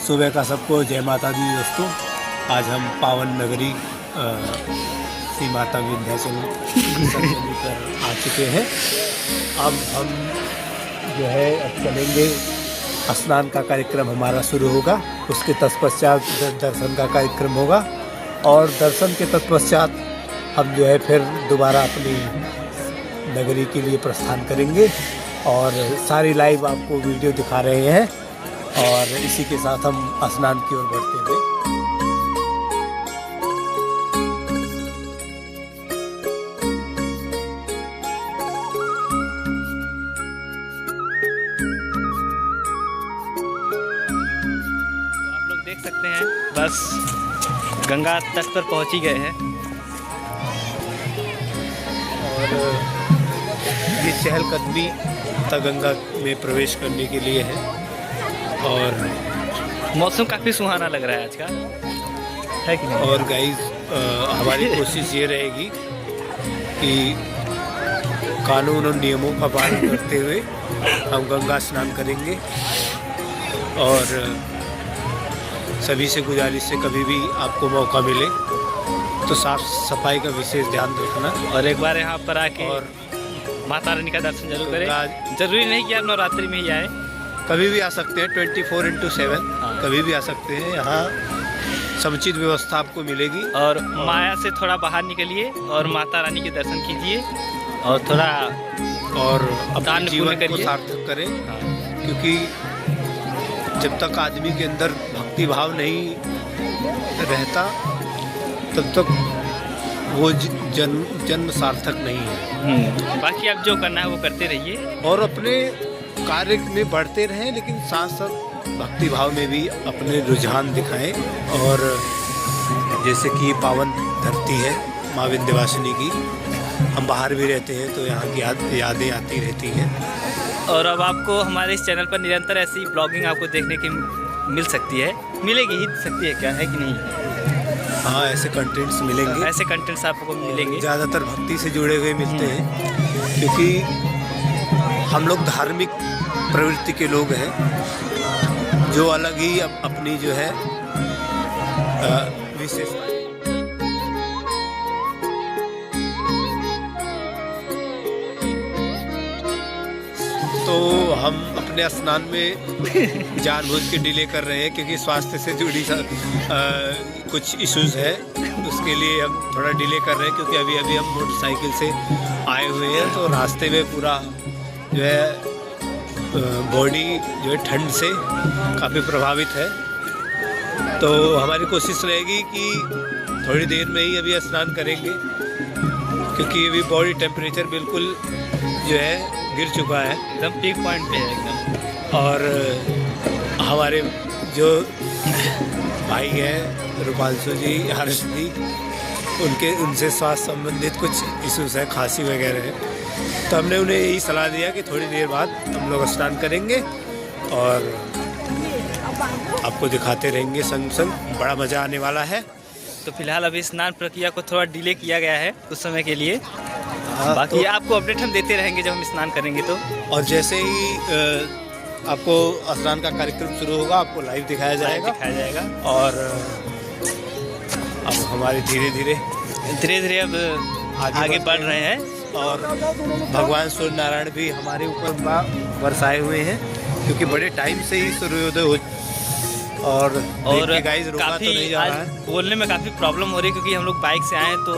सुबह का सबको जय माता दी दोस्तों। आज हम पावन नगरी श्री माता विंध्याचल पर आ चुके हैं। अब हम जो है अब चलेंगे, स्नान का कार्यक्रम हमारा शुरू होगा, उसके तत्पश्चात दर्शन का कार्यक्रम होगा और दर्शन के तत्पश्चात हम जो है फिर दोबारा अपनी नगरी के लिए प्रस्थान करेंगे और सारी लाइव आपको वीडियो दिखा रहे हैं और इसी के साथ हम स्नान की ओर बढ़ते हुए आप लोग देख सकते हैं, बस गंगा तट पर पहुंच ही गए हैं और ये चहलकदमी गंगा में प्रवेश करने के लिए है और मौसम काफ़ी सुहाना लग रहा है आज का, है कि नहीं? और गाइस हमारी कोशिश ये रहेगी कि कानून और नियमों का पालन करते हुए हम गंगा स्नान करेंगे और सभी से गुजारिश से कभी भी आपको मौका मिले तो साफ सफाई का विशेष ध्यान रखना और एक बार यहाँ पर आके और माता रानी का दर्शन जरूर करें। जरूरी नहीं कि आप नवरात्रि में ही आए, कभी भी आ सकते हैं, 24/7 कभी भी आ सकते हैं। यहाँ समुचित व्यवस्था आपको मिलेगी और माया से थोड़ा बाहर निकलिए और माता रानी के दर्शन कीजिए और थोड़ा और दान अपने पुण्य जीवन को करिए। सार्थक करें, क्योंकि जब तक आदमी के अंदर भक्ति भाव नहीं रहता तब तक वो जन्म सार्थक नहीं है। बाकी आप जो करना है वो करते रहिए और अपने कार्य में बढ़ते रहें, लेकिन साथ साथ भक्ति भाव में भी अपने रुझान दिखाएं। और जैसे कि पावन धरती है माँ विंध्यवासिनी की, हम बाहर भी रहते हैं तो यहाँ की यादें आती रहती हैं। और अब आपको हमारे इस चैनल पर निरंतर ऐसी ब्लॉगिंग आपको देखने की मिल सकती है, मिलेगी ही सकती है, क्या है कि नहीं? हाँ, ऐसे कंटेंट्स मिलेंगे, ऐसे कंटेंट्स आपको मिलेंगे। ज़्यादातर भक्ति से जुड़े हुए मिलते हैं, क्योंकि हम लोग धार्मिक प्रवृत्ति के लोग हैं, जो अलग ही अपनी जो है विशेषता। तो हम अपने स्नान में जानबूझ के डिले कर रहे हैं, क्योंकि स्वास्थ्य से जुड़ी कुछ इश्यूज है, उसके लिए हम थोड़ा डिले कर रहे हैं। क्योंकि अभी अभी हम मोटरसाइकिल से आए हुए हैं तो रास्ते में पूरा जो है बॉडी जो है ठंड से काफ़ी प्रभावित है। तो हमारी कोशिश रहेगी कि थोड़ी देर में ही अभी स्नान करेंगे, क्योंकि अभी बॉडी टेम्परेचर बिल्कुल जो है गिर चुका है, एकदम पीक पॉइंट पे है एकदम। और हमारे जो भाई हैं रूपांशु जी, हर्ष जी, उनसे स्वास्थ्य संबंधित कुछ इश्यूज है, खांसी वगैरह है, तो हमने उन्हें यही सलाह दिया कि थोड़ी देर बाद हम लोग स्नान करेंगे और आपको दिखाते रहेंगे संग संग, बड़ा मज़ा आने वाला है। तो फिलहाल अभी स्नान प्रक्रिया को थोड़ा डिले किया गया है कुछ समय के लिए, बाकी तो आपको अपडेट हम देते रहेंगे जब हम स्नान करेंगे तो। और जैसे ही आपको स्नान का कार्यक्रम शुरू होगा आपको लाइव दिखाया जाएगा। और अब हमारे धीरे धीरे अब आगे बढ़ रहे हैं और भगवान सूर्य नारायण भी हमारे ऊपर बरसाए हुए हैं, क्योंकि बड़े टाइम से ही सूर्योदय हो और गाइस रुका तो नहीं जा रहा है। बोलने में काफ़ी प्रॉब्लम हो रही है, क्योंकि हम लोग बाइक से आए हैं तो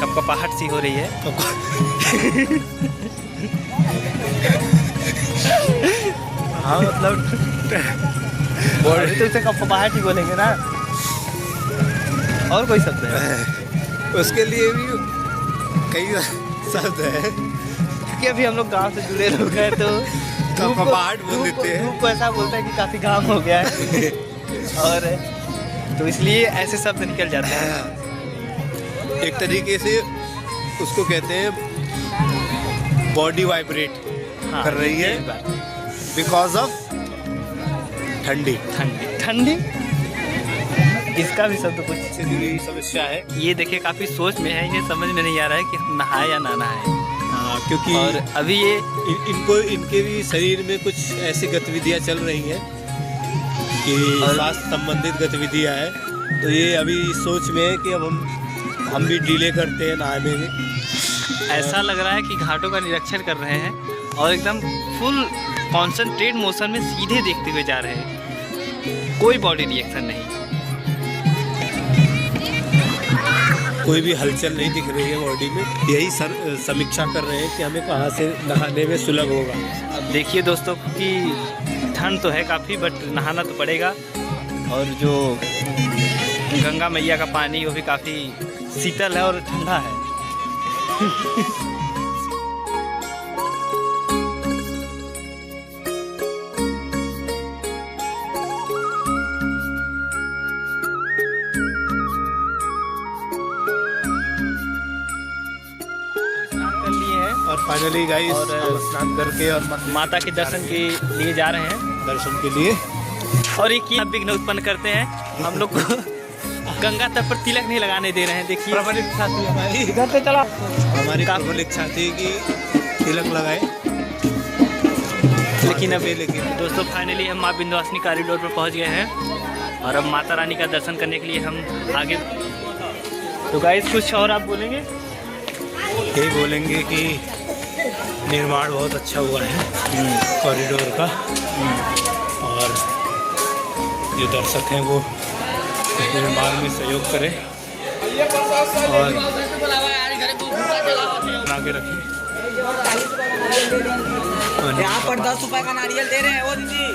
कपकपाहट सी हो रही है। हाँ, मतलब अभी तो उसे कपकपाहट ही बोलेंगे ना, और कोई शब्द है? उसके लिए भी कई शब्द है, क्योंकि अभी हम लोग गांव से जुड़े लोग हैं तो कपकपाहट बोल देते हैं। धूप को ऐसा बोलता है कि काफ़ी घाम हो गया है और तो इसलिए ऐसे शब्द निकल जाते हैं। एक तरीके से उसको कहते हैं बॉडी वाइब्रेट कर रही है, बिकॉज ऑफ ठंडी। इसका भी शब्द कुछ से जुड़ी समस्या है। ये देखिए काफ़ी सोच में है, इन्हें समझ में नहीं आ रहा है कि हम नहाए या ना नहाए। हाँ, क्योंकि और अभी ये इनके भी शरीर में कुछ ऐसी गतिविधियां चल रही हैं की स्वास्थ्य संबंधित गतिविधियाँ हैं। तो ये अभी सोच में है कि अब हम भी डिले करते हैं नहाने में। ऐसा लग रहा है कि घाटों का निरीक्षण कर रहे हैं और एकदम फुल कॉन्सेंट्रेट मोशन में सीधे देखते हुए जा रहे हैं, कोई बॉडी रिएक्शन नहीं, कोई भी हलचल नहीं दिख रही है बॉडी में। यही समीक्षा कर रहे हैं कि हमें कहाँ से नहाने में सुलभ होगा। अब देखिए दोस्तों कि ठंड तो है काफ़ी, बट नहाना तो पड़ेगा। और जो गंगा मैया का पानी वो भी काफ़ी शीतल है और ठंडा है। और फाइनली गाइस और स्नान करके और माता के दर्शन के लिए जा रहे हैं, दर्शन के लिए। और एक ही विघ्न उत्पन्न करते हैं, हम लोग को गंगा तट पर तिलक नहीं लगाने दे रहे हैं। देखिए प्रबल इच्छा थी हमारी, इधर से चला, हमारी प्रबल इच्छा थी कि तिलक लगाए, लेकिन अभी दोस्तों फाइनली हम माँ विंध्यवासिनी कॉरिडोर पर पहुंच गए हैं और अब माता रानी का दर्शन करने के लिए हम आगे। तो गाइस कुछ और आप बोलेंगे? यही बोलेंगे कि निर्माण बहुत अच्छा हुआ है कॉरिडोर का, और जो दर्शक हैं वो निर्माण में सहयोग करें और बना के रखें। यहाँ पर 10 रुपए का नारियल दे रहे हैं वो दीदी।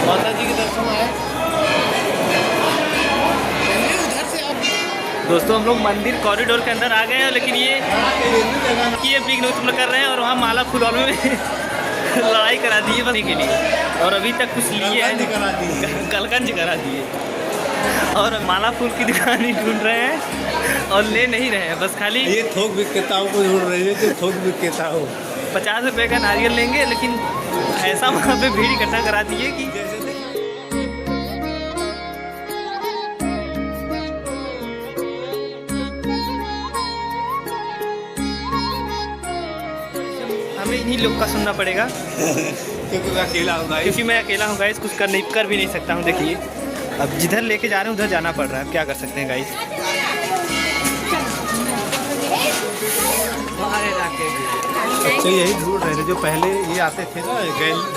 माता जी के दर्शन आए। दोस्तों हम लोग मंदिर कॉरिडोर के अंदर आ गए हैं, लेकिन ये विघ्न उत्पन्न कर रहे हैं और वहाँ माला फुलौल में लड़ाई करा दी है बनने के लिए, और अभी तक कुछ लिए हैं, कलकंज करा दिए और माला फूल की दुकान ही ढूंढ रहे हैं और ले नहीं रहे हैं, बस खाली ये थोक विक्रेताओं को ढूंढ रहे हैं, जो थोक विक्रेता हो। 50 रुपये का नारियल लेंगे, लेकिन ऐसा वहाँ पे भीड़ इकट्ठा करा दिए कि हमें इन्हीं लोग का सुनना पड़ेगा क्योंकि मैं अकेला हूँ गाइस। क्योंकि मैं अकेला हूँ गाइस, कुछ कर भी नहीं सकता हूँ। देखिए अब जिधर लेके जा रहे हैं उधर जाना पड़ रहा है, क्या कर सकते हैं गाइस। अच्छा यही ढूंढ रहे थे, जो पहले ये आते थे ना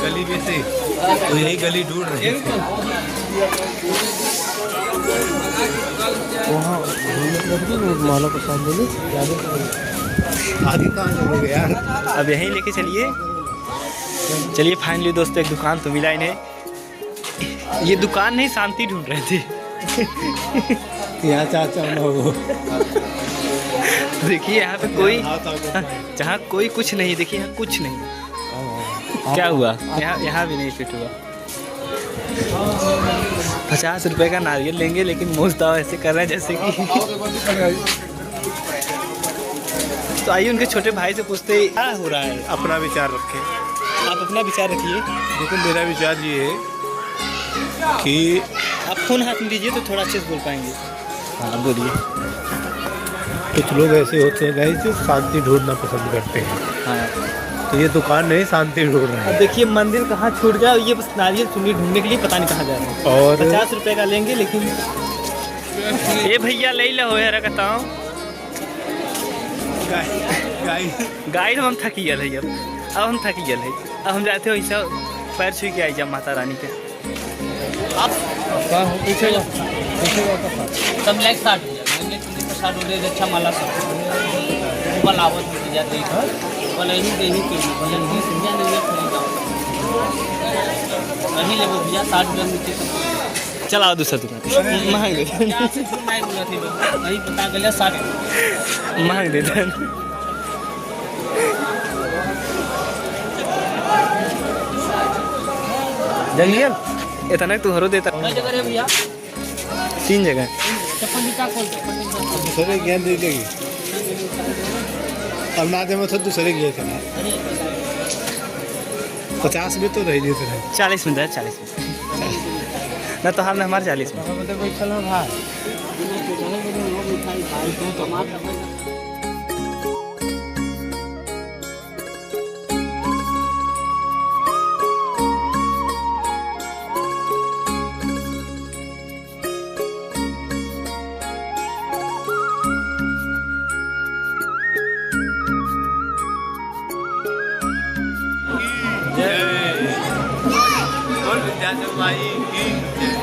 गली में से, तो यही गली ढूंढ रहे थे। वहाँ माला प्रसाद आगे कहाँ जाओगे यार? अब यहीं लेके चलिए फाइनली दोस्तों एक दुकान तो मिला इन्हें। ये दुकान नहीं, शांति ढूंढ रहे थे। यहाँ चाचा ना हो। देखिए यहाँ पे कोई, जहाँ कोई कुछ नहीं, देखिए यहाँ कुछ नहीं। क्या हुआ? यहाँ भी नहीं फिट हुआ। 50 रुपए का नारियल लेंगे, लेकिन मोजदाव ऐसे कर रहे हैं जैसे कि तो आइए उनके छोटे भाई से पूछते क्या हो रहा है। अपना विचार रखें, आप अपना विचार रखिए। देखो मेरा विचार ये है कि आप फोन हाथ में दीजिए तो थोड़ा अच्छे से बोल पाएंगे। हाँ बोलिए। कुछ लोग ऐसे होते हैं गाइस जो शांति ढूंढना पसंद करते हैं। हाँ तो ये दुकान नहीं, शांति ढूंढ रहे हैं। अब देखिए मंदिर कहाँ छूट गया, ये बस नारियल चुन्नी ढूंढने के लिए पता नहीं कहाँ जा रहे हैं। और 50 रुपए का लेंगे, लेकिन ये भैया ले लो है रखता हूँ। गाइड हम थकी गल है, अब हम थकी गल है, अब हम जाते हो ऐसा पैर छू के आई जब माता रानी के। आप पीछे जाओ, सब लाइक 60 अच्छा माला सब ऊपर आवत मिल जाते हैं, बोले ही देही के लिए बोले नहीं समझा नहीं खरीदा नहीं ले वो भैया 60 रुपये नीचे चलाओ दूसरा दुकान महंग दे नहीं बोला थी वही पता गया 60 महंग दे दें। जंगियल इतना तू हरो देता। कई जगह रे भैया? 3 जगह। चप्पल जूता खोल के दूसरे ज्ञान दे देगी। अब ना दे मतलब दूसरे गए थे 50 में तो रह देते हैं। 40 में दे, 40 में ना तो हमने हमारे 40 में। विंध्याचल माई की जय।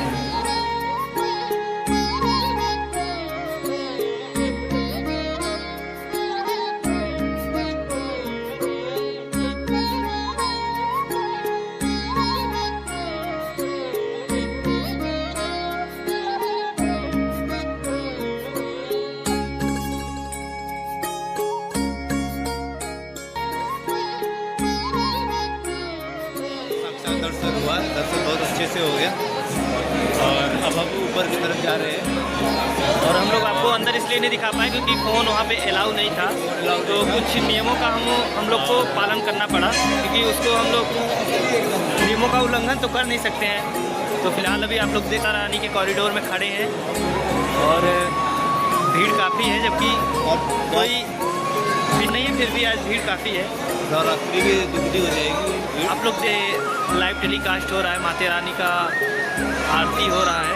दर्शन हुआ, दर्शन बहुत अच्छे से हो गया और अब हम ऊपर की तरफ जा रहे हैं। और हम लोग आपको अंदर इसलिए नहीं दिखा पाए क्योंकि फ़ोन वहाँ पे अलाउ नहीं था, तो कुछ नियमों का हम लोग को पालन करना पड़ा, क्योंकि उसको हम लोग नियमों का उल्लंघन तो कर नहीं सकते हैं। तो फिलहाल अभी आप लोग माता रानी के कॉरिडोर में खड़े हैं और भीड़ काफ़ी है, जबकि कोई भीड़ नहीं है, फिर भी आज भीड़ काफ़ी है। नवरात्रि की दुगनी हो जाएगी। आप लोग से लाइव टेलीकास्ट हो रहा है, माता रानी का आरती हो रहा है।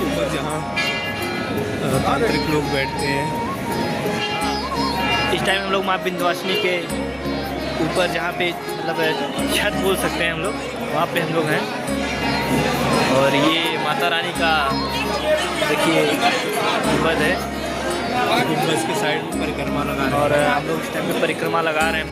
ऊपर जहाँ तांत्रिक लोग बैठते हैं, इस टाइम हम लोग माँ विंध्यवासिनी के ऊपर, जहाँ पे मतलब छत बोल सकते हैं हम लोग, वहाँ पे हम लोग हैं। और ये माता रानी का देखिए गुंबद है, गुंबद के साइड में परिक्रमा लगा रहे हैं। और हम लोग इस टाइम पे परिक्रमा लगा रहे हैं।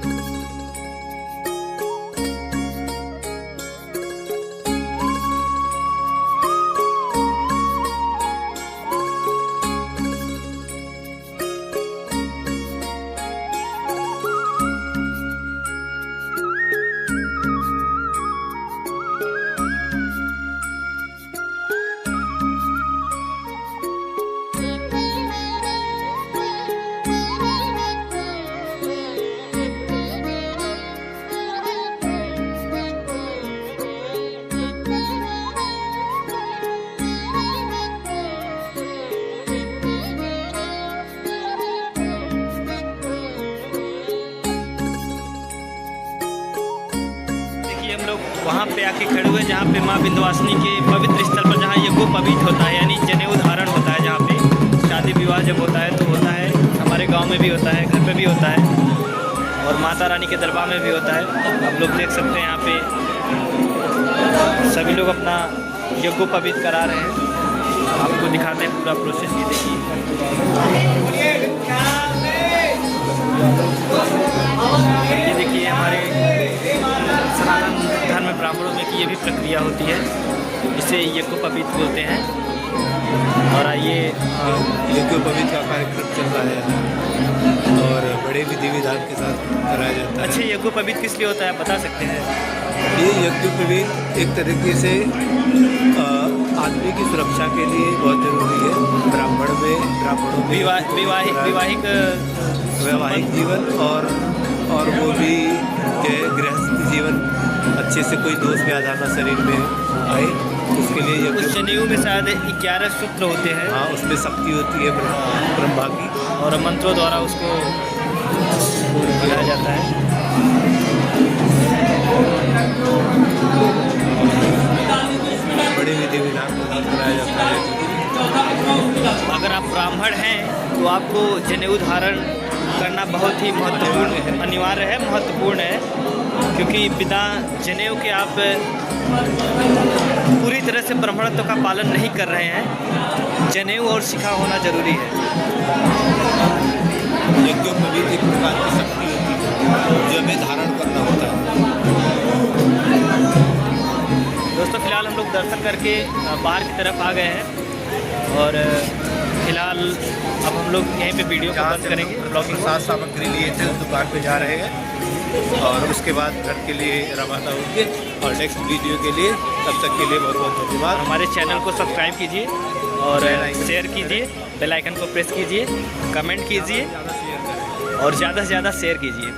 हम लोग वहाँ पे आके खड़े हुए जहाँ पे माँ विंध्यवासिनी के पवित्र स्थल पर, जहाँ यज्ञोपवीत होता है, यानी जनेऊ धारण होता है, जहाँ पे शादी विवाह जब होता है तो होता है, हमारे गांव में भी होता है, घर पे भी होता है और माता रानी के दरबार में भी होता है। आप लोग देख सकते हैं यहाँ पे सभी लोग अपना यज्ञोपवीत करा रहे हैं। आपको दिखाते हैं पूरा प्रोसेस, ये देखिए हमारे सनातन धर्म ब्राह्मणों में कि ये भी प्रक्रिया होती है, इसे यज्ञोपवीत बोलते हैं। और आइए यज्ञोपवीत का कार्यक्रम चल रहा है और बड़े विधि विधान के साथ कराया जाता है। अच्छा, यज्ञोपवीत किस लिए होता है बता सकते हैं? ये यज्ञोपवीत एक तरीके से आदमी की सुरक्षा के लिए बहुत जरूरी है। ब्राह्मणों में वैवाहिक जीवन और वो भी गृहस्थ जीवन अच्छे से कोई दोष व्याध आना शरीर में आए, उसके लिए उस जनेऊ में शायद 11 सूत्र होते हैं। हाँ, उसमें शक्ति होती है ब्रह्मा की, और मंत्रों द्वारा उसको बनाया जाता है। बड़े विधि विधान के साथ कराया जाता है। अगर आप ब्राह्मण हैं तो आपको जनेऊ धारण करना बहुत ही महत्वपूर्ण अनिवार्य है, महत्वपूर्ण है, क्योंकि बिना जनेऊ के आप पूरी तरह से ब्राह्मणत्व का पालन नहीं कर रहे हैं। जनेऊ और शिखा होना जरूरी है। यज्ञोपवीत एक प्रकार की शक्ति होती है जो हमें धारण करना होता है। दोस्तों फिलहाल हम लोग दर्शन करके बाहर की तरफ आ गए हैं और फिलहाल अब हम लोग यहीं पे वीडियो को बंद करेंगे। ब्लॉगिंग साथ सामग्री लिए थे, दुकान पे जा रहे हैं और उसके बाद घर के लिए रवाना होंगे और नेक्स्ट वीडियो के लिए, तब तक के लिए बहुत बहुत धन्यवाद। हमारे चैनल को सब्सक्राइब कीजिए और शेयर कीजिए, बेल आइकन को प्रेस कीजिए, कमेंट कीजिए और ज़्यादा से ज़्यादा शेयर कीजिए।